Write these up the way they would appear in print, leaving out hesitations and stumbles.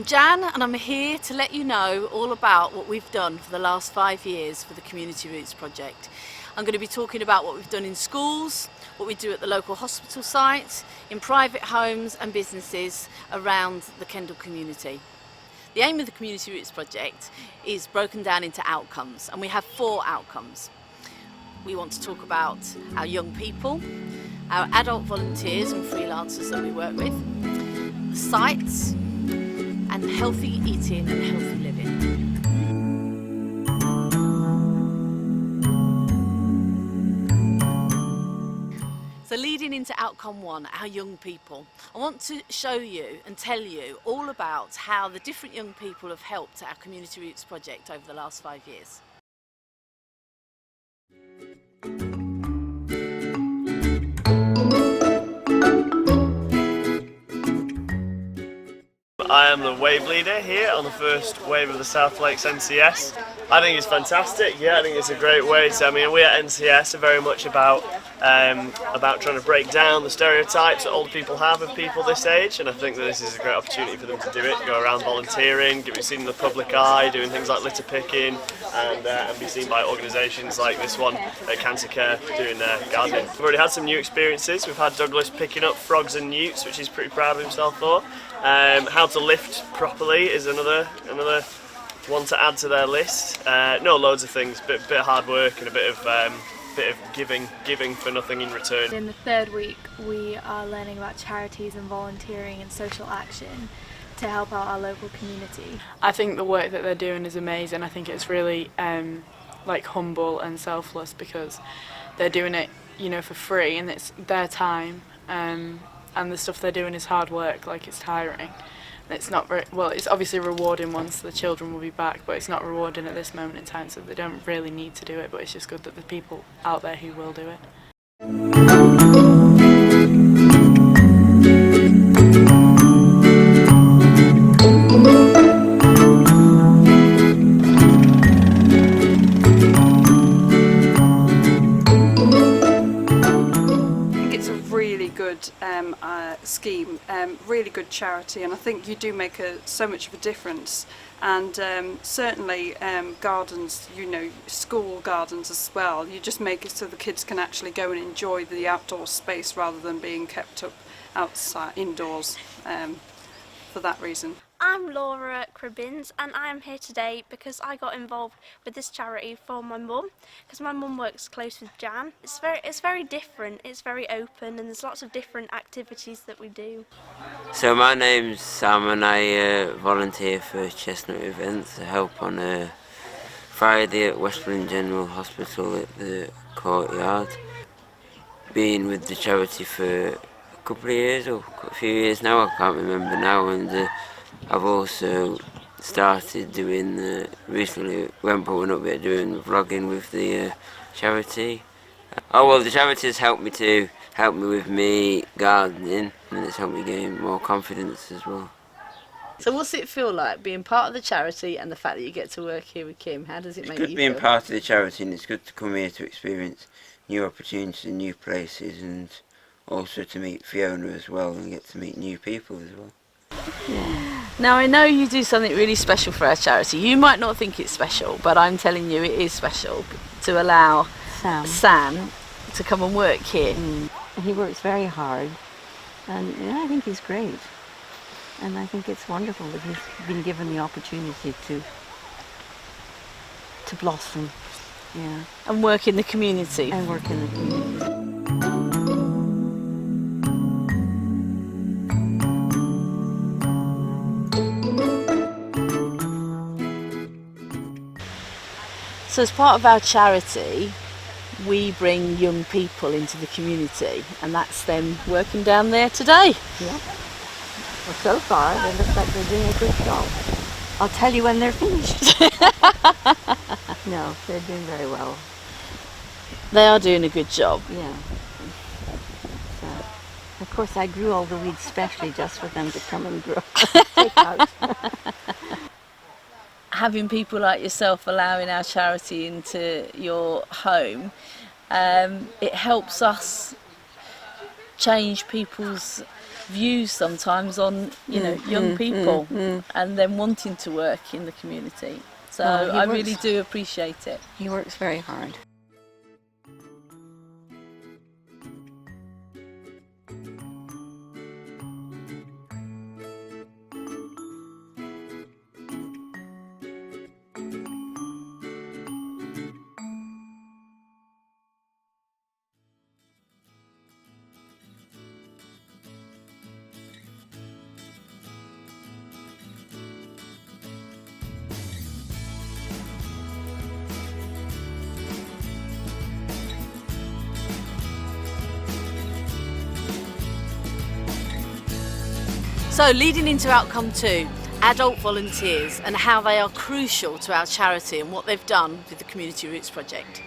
Jan, and I'm here to let you know all about what we've done for the last 5 years for the Community Roots project. I'm going to be talking about what we've done in schools, what we do at the local hospital sites, in private homes and businesses around the Kendal community. The aim of the Community Roots project is broken down into outcomes, and we have 4 outcomes. We want to talk about our young people, our adult volunteers and freelancers that we work with, the sites, and healthy eating and healthy living. So leading into outcome 1, our young people, I want to show you and tell you all about how the different young people have helped our Community Roots project over the last 5 years. I am the wave leader here on the first wave of the South Lakes NCS. I think it's fantastic. I think it's a great way to, we at NCS are very much about trying to break down the stereotypes that older people have of people this age, and I think that this is a great opportunity for them to do it, go around volunteering, be seen in the public eye, doing things like litter picking, and be seen by organisations like this one at Cancer Care doing gardening. We've already had some new experiences. We've had Douglas picking up frogs and newts, which he's pretty proud of himself for. How to lift properly is another one to add to their list. Loads of things, bit of hard work and a bit of giving for nothing in return. In the 3rd week we are learning about charities and volunteering and social action to help out our local community. I think the work that they're doing is amazing. I think it's really humble and selfless, because they're doing it for free, and it's their time, and the stuff they're doing is hard work, it's tiring. It's not very well. It's obviously rewarding once the children will be back, but it's not rewarding at this moment in time, so they don't really need to do it, but it's just good that there's people out there who will do it. Good scheme, really good charity, and I think you do make so much of a difference, and certainly gardens, school gardens as well, you just make it so the kids can actually go and enjoy the outdoor space rather than being kept up outside indoors for that reason. I'm Laura Cribbins, and I am here today because I got involved with this charity for my mum, because my mum works close with Jan. It's very different, it's very open, and there's lots of different activities that we do. So my name's Sam, and I volunteer for Chestnut events to help on a Friday at Westbourne General Hospital at the courtyard. Been with the charity for a couple of years, or a few years now, I can't remember now, and I've also started doing, recently went putting up there doing vlogging with the charity. The charity has helped me with me gardening, and it's helped me gain more confidence as well. So what's it feel like being part of the charity and the fact that you get to work here with Kim? How does it make you feel? It's good being part of the charity, and it's good to come here to experience new opportunities and new places, and also to meet Fiona as well and get to meet new people as well. Yeah. Now I know you do something really special for our charity. You might not think it's special, but I'm telling you it is special to allow Sam to come and work here. He works very hard, and I think he's great. And I think it's wonderful that he's been given the opportunity to blossom. Yeah. And work in the community. And work in the community. So as part of our charity, we bring young people into the community, and that's them working down there today. Yeah. Well, so far, they look like they're doing a good job. I'll tell you when they're finished. No, they're doing very well. They are doing a good job. Yeah. So, of course, I grew all the weeds specially just for them to come and grow. Take out. Having people like yourself allowing our charity into your home, it helps us change people's views sometimes on, you know, young people and them wanting to work in the community. So I really do appreciate it. He works very hard. So leading into outcome 2, adult volunteers and how they are crucial to our charity and what they've done with the Community Roots Project.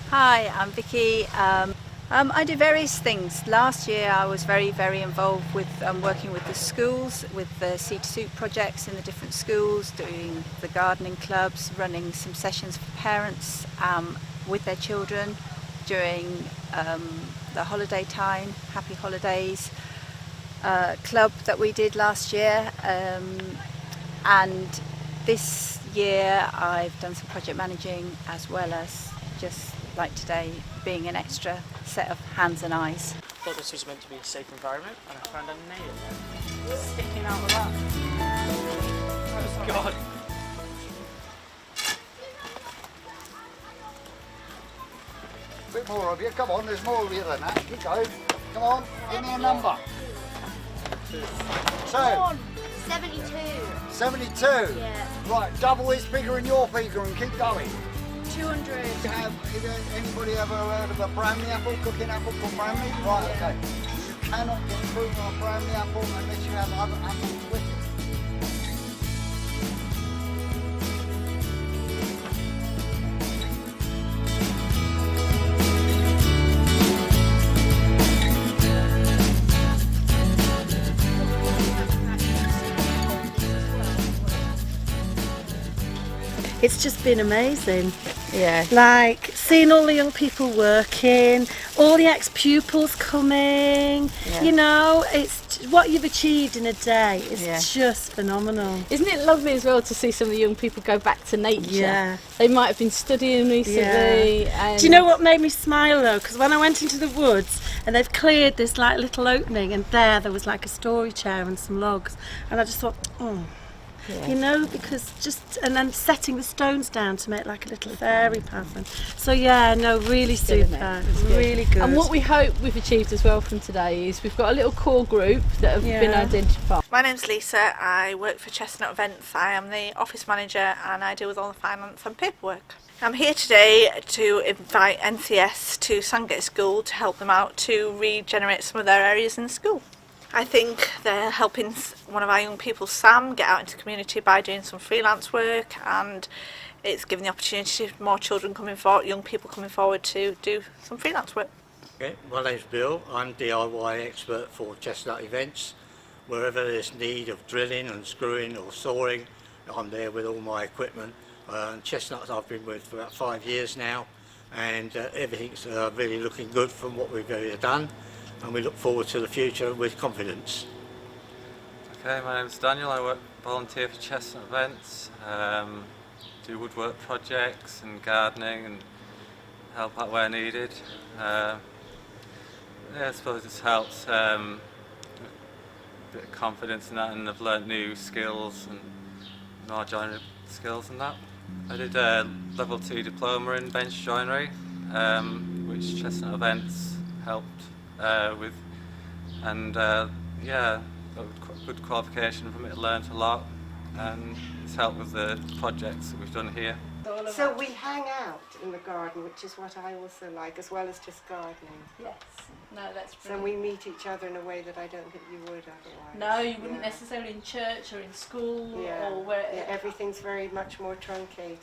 Hi, I'm Vicky. I do various things. Last year I was very involved with working with the schools, with the Seed to Soup projects in the different schools, doing the gardening clubs, running some sessions for parents with their children during the holiday time, Happy Holidays club that we did last year, and this year I've done some project managing as well as just like today being an extra set of hands and eyes. I thought this was meant to be a safe environment and I found a nail Sticking out of that. Oh God! A bit more of you, come on, there's more of you than that. You go. Come on, give me a number. 72. 72? Yeah. Right, double his figure and your figure and keep going. 200. Have anybody ever heard of a Bramley apple, cooking apple called Bramley? Right, okay. You cannot get fruit on a Bramley apple unless you have other apples with it. It's just been amazing. Yeah. Like seeing all the young people working, all the ex-pupils coming, you know, it's what you've achieved in a day is just phenomenal. Isn't it lovely as well to see some of the young people go back to nature? Yeah. They might have been studying recently. And do you know what made me smile though? Because when I went into the woods and they've cleared this like little opening and there was like a story chair and some logs and I just thought, oh. Yeah. You know, because and then setting the stones down to make like a little fairy path. And so yeah, no, really super, really good. And what we hope we've achieved as well from today is we've got a little core group that have been identified. My name's Lisa, I work for Chestnut Events. I am the office manager and I deal with all the finance and paperwork. I'm here today to invite NCS to Sandgate School to help them out to regenerate some of their areas in the school. I think they're helping one of our young people, Sam, get out into the community by doing some freelance work, and it's giving the opportunity to more children coming forward, young people coming forward to do some freelance work. Okay, my name's Bill. I'm DIY expert for Chestnut Events. Wherever there's need of drilling and screwing or sawing, I'm there with all my equipment. Chestnuts I've been with for about 5 years now, and everything's really looking good from what we've done. And we look forward to the future with confidence. Okay, my name's Daniel. I volunteer for Chestnut Events, do woodwork projects and gardening and help out where needed. Yeah, I suppose this helps a bit of confidence in that, and I've learnt new skills and more joinery skills and that. I did a level 2 diploma in bench joinery, which Chestnut Events helped with, and yeah, got a good qualification from it, learnt a lot, and it's helped with the projects that we've done here. So we hang out in the garden, which is what I also like, as well as just gardening. Yes, no, that's brilliant. So we meet each other in a way that I don't think you would otherwise. No, you wouldn't necessarily in church or in school or where. Yeah, everything's very much more truncated.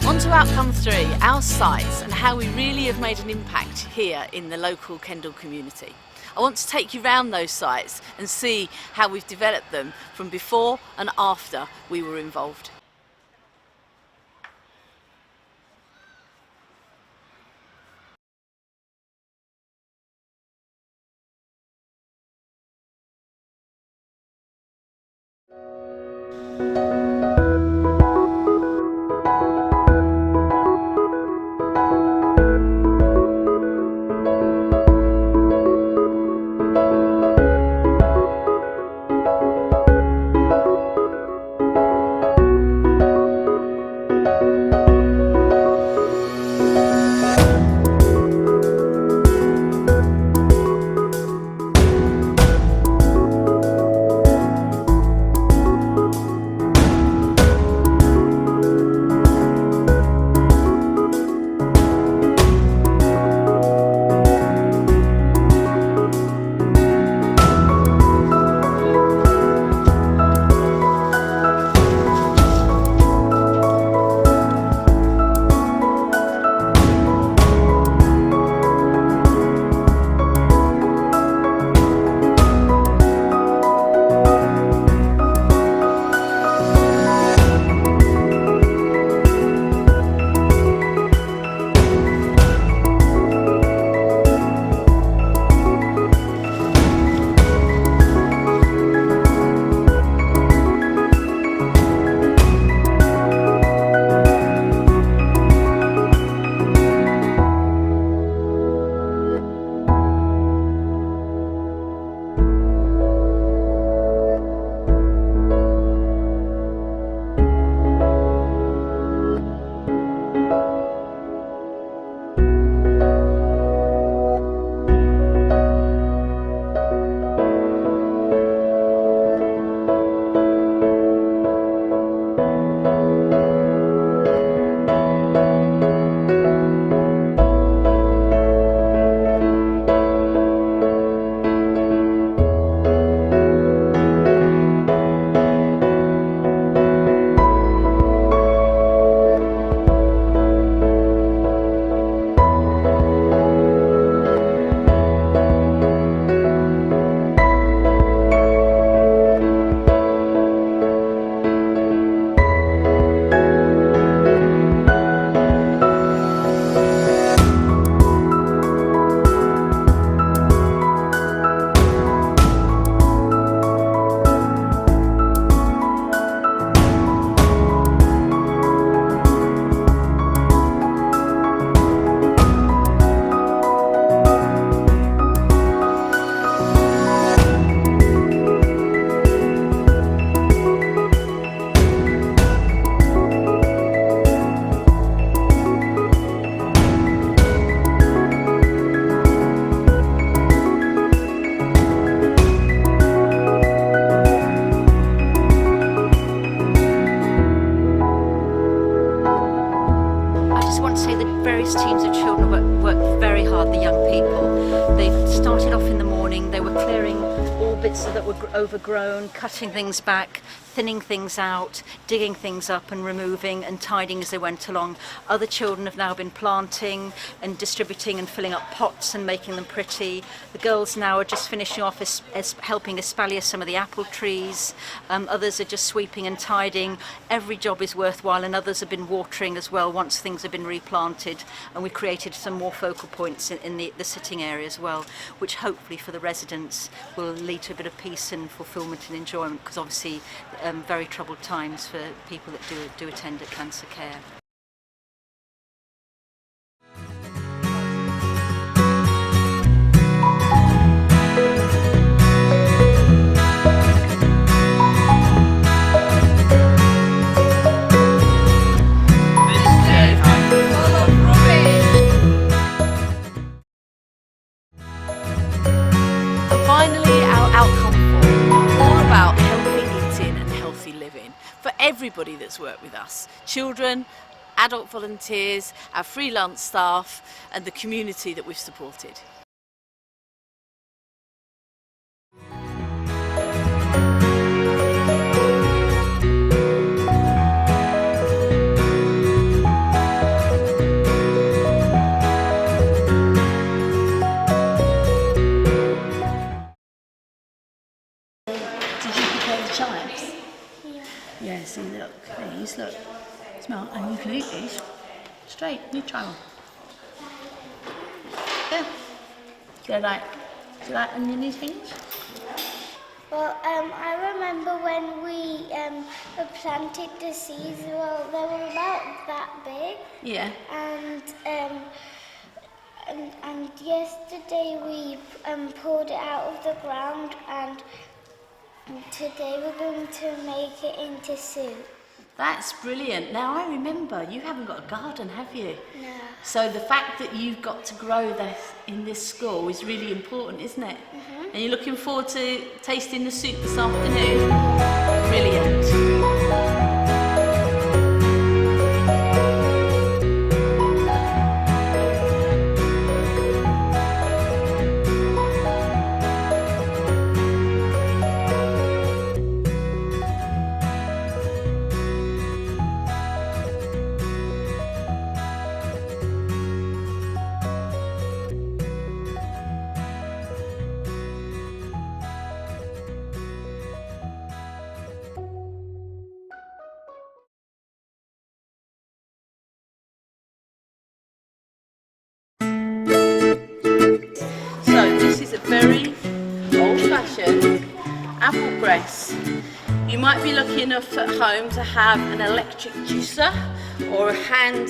On to outcome 3, our sites and how we really have made an impact here in the local Kendal community. I want to take you round those sites and see how we've developed them from before and after we were involved. young people. They started off in the morning, they were clearing all bits that were overgrown, cutting things back, thinning things out, digging things up and removing and tidying as they went along. Other children have now been planting and distributing and filling up pots and making them pretty. The girls now are just finishing off as helping espalier some of the apple trees. Others are just sweeping and tidying. Every job is worthwhile, and others have been watering as well once things have been replanted, and we created some more focal points in the sitting area as well, which hopefully for the residents will lead to a bit of peace and fulfilment and enjoyment, because obviously very troubled times for people that do attend at cancer care. Finally, our outcome form, all about healthy eating and healthy living for everybody that's worked with us. Children, adult volunteers, our freelance staff and the community that we've supported. Did you prepare the chives? Yeah. Yeah, see, look, these, look. Smell, and you can eat these straight. You try one. Yeah. Do you like oniony things? Well, I remember when we planted the seeds. Well, they were about that big. Yeah. And yesterday we pulled it out of the ground, and today we're going to make it into soup. That's brilliant. Now I remember, you haven't got a garden, have you? No. So the fact that you've got to grow this in this school is really important, isn't it? Mm-hmm. And you're looking forward to tasting the soup this afternoon? Brilliant. So this is a very old-fashioned apple press. You might be lucky enough at home to have an electric juicer or a hand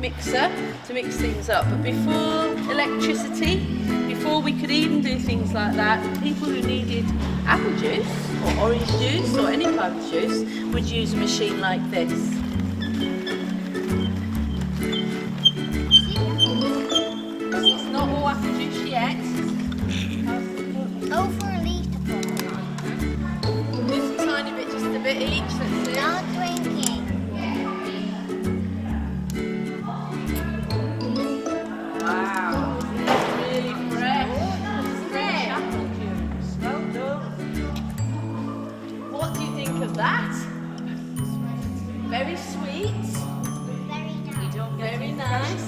mixer to mix things up. But before electricity, before we could even do things like that, people who needed apple juice or orange juice or any type of juice would use a machine like this. It's not all apple juice yet. Over a litre. Just a tiny bit, just a bit each. Let's see. Now drink it. Wow. Really fresh. Fresh apple juice. Well done. What do you think of that? Very sweet. Very nice.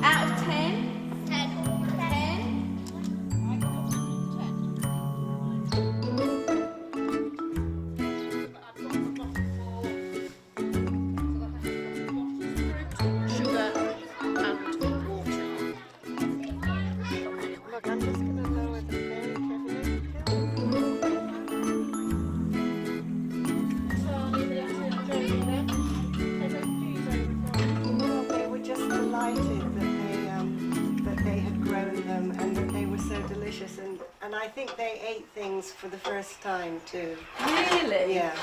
Out of 10? 10. Sugar and water. Look, I'm just going to lower them very carefully. Well, they were just delighted that they had grown them and that they were so delicious, and I think they ate things for the first time too. Really? Yeah.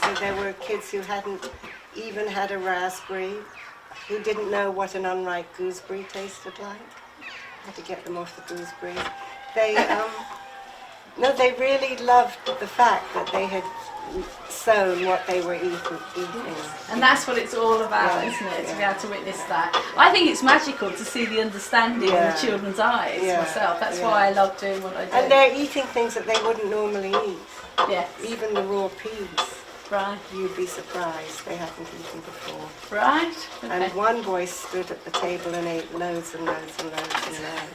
So there were kids who hadn't even had a raspberry, who didn't know what an unripe gooseberry tasted like. I had to get them off the gooseberries. No, they really loved the fact that they had sown what they were eating. And that's what it's all about, Yeah, isn't it? To be yeah. able to witness that. I think it's magical to see the understanding in Yeah. the children's eyes Yeah, myself. That's yeah. why I love doing what I do. And they're eating things that they wouldn't normally eat. Yes. Even the raw peas. Right. You'd be surprised they hadn't eaten before. Right. Okay. And one boy stood at the table and ate loads and loads and loads and loads.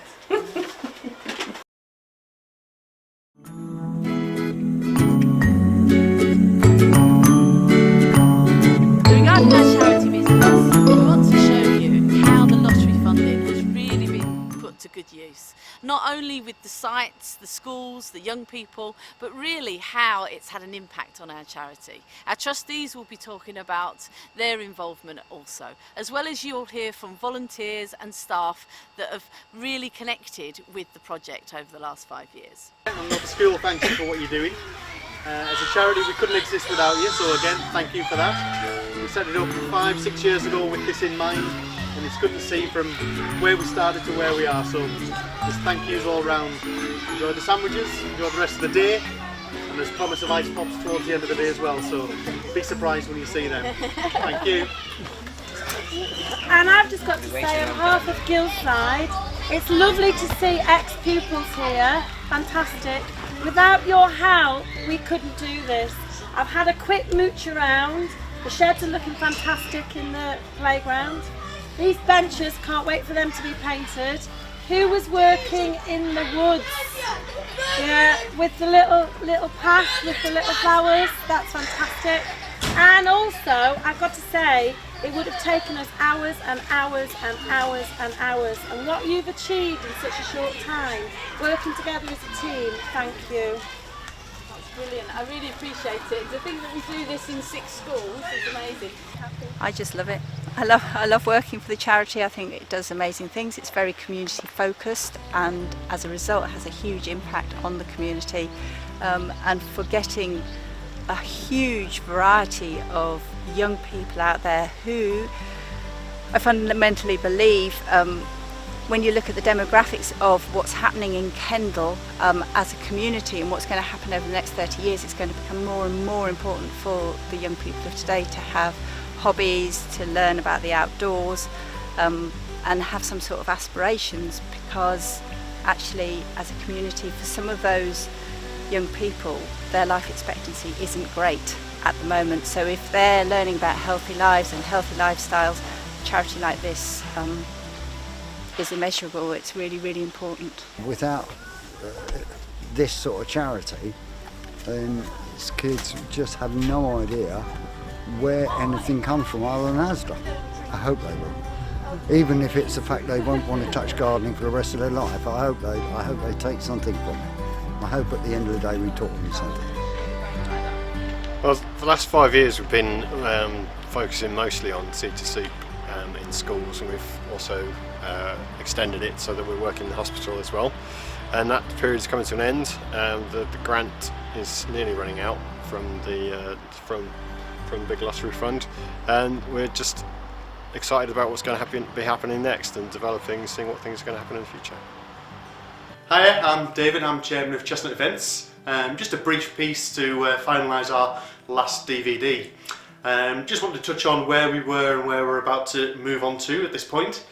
Regarding our charity business, we want to show you how the lottery funding has really been put to good use. Not only with the sites, the schools, the young people, but really how it's had an impact on our charity. Our trustees will be talking about their involvement also, as well as you'll hear from volunteers and staff that have really connected with the project over the last 5 years. And the school, thank you for what you're doing. As a charity, we couldn't exist without you, so again, thank you for that. We set it up 5-6 years ago with this in mind, and it's good to see from where we started to where we are, so just thank yous all round. Enjoy the sandwiches, enjoy the rest of the day, and there's promise of ice pops towards the end of the day as well, so be surprised when you see them. Thank you. And I've just got to say, on behalf of Gilside, it's lovely to see ex-pupils here. Fantastic. Without your help, we couldn't do this. I've had a quick mooch around. The sheds are looking fantastic in the playground. These benches, can't wait for them to be painted. Who was working in the woods? Yeah, with the little path with the little flowers. That's fantastic. And also, I've got to say, it would have taken us hours and hours and hours and hours. And what you've achieved in such a short time, working together as a team, thank you. It's brilliant. I really appreciate it. To think that we do this in 6 schools is amazing. I just love it. I love working for the charity. I think it does amazing things. It's very community focused, and as a result has a huge impact on the community, and for getting a huge variety of young people out there who I fundamentally believe, when you look at the demographics of what's happening in Kendal as a community and what's going to happen over the next 30 years, it's going to become more and more important for the young people of today to have hobbies, to learn about the outdoors, and have some sort of aspirations, because actually as a community, for some of those young people, their life expectancy isn't great at the moment. So if they're learning about healthy lives and healthy lifestyles, a charity like this is immeasurable. It's really, really important. Without this sort of charity, then these kids just have no idea where anything comes from other than Asda. I hope they will. Even if it's the fact they won't want to touch gardening for the rest of their life, I hope they take something from it. I hope at the end of the day we taught them something. Well, for the last 5 years we've been focusing mostly on seed to soup in schools, and we've also extended it so that we're working in the hospital as well. And that period is coming to an end. The grant is nearly running out from the Big Lottery Fund, and we're just excited about what's going to be happening next and developing, seeing what things are going to happen in the future. Hi, I'm David, I'm Chairman of Chestnut Events. Just a brief piece to finalise our last DVD. Just wanted to touch on where we were and where we're about to move on to at this point.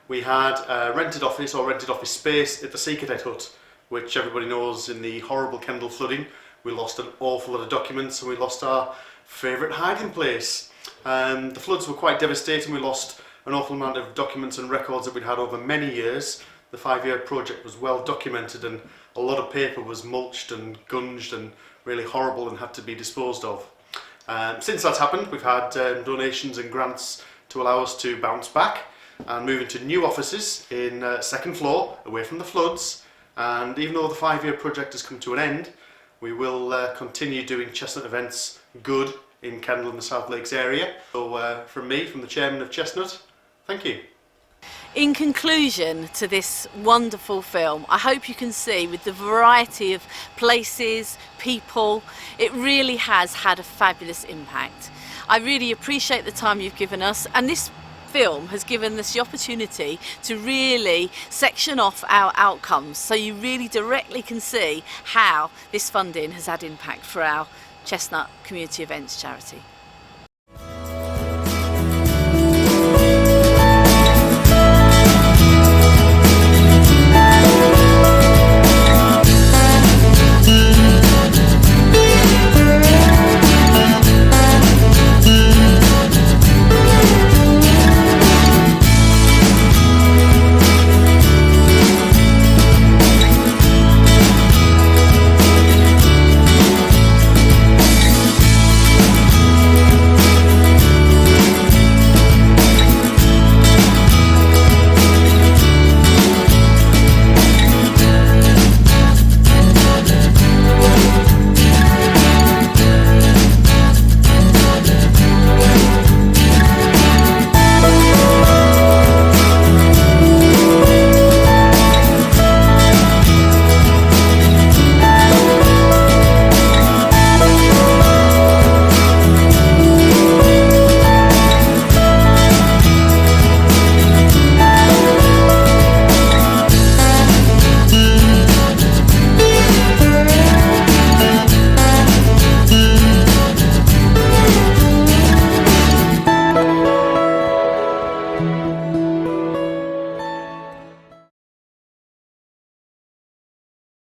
We had a rented office space at the Sea Cadet Hut, which everybody knows in the horrible Kendal flooding. We lost an awful lot of documents and we lost our favourite hiding place. The floods were quite devastating. We lost an awful amount of documents and records that we'd had over many years. The 5-year project was well documented and a lot of paper was mulched and gunged and really horrible and had to be disposed of. Since that's happened, we've had donations and grants to allow us to bounce back and move into new offices in second floor, away from the floods. And even though the 5-year project has come to an end, we will continue doing Chestnut Events good in Kendal and the South Lakes area. So from me, from the Chairman of Chestnut, thank you. In conclusion to this wonderful film, I hope you can see with the variety of places, people, it really has had a fabulous impact. I really appreciate the time you've given us, and this film has given us the opportunity to really section off our outcomes, so you really directly can see how this funding has had impact for our Chestnut Community Events charity.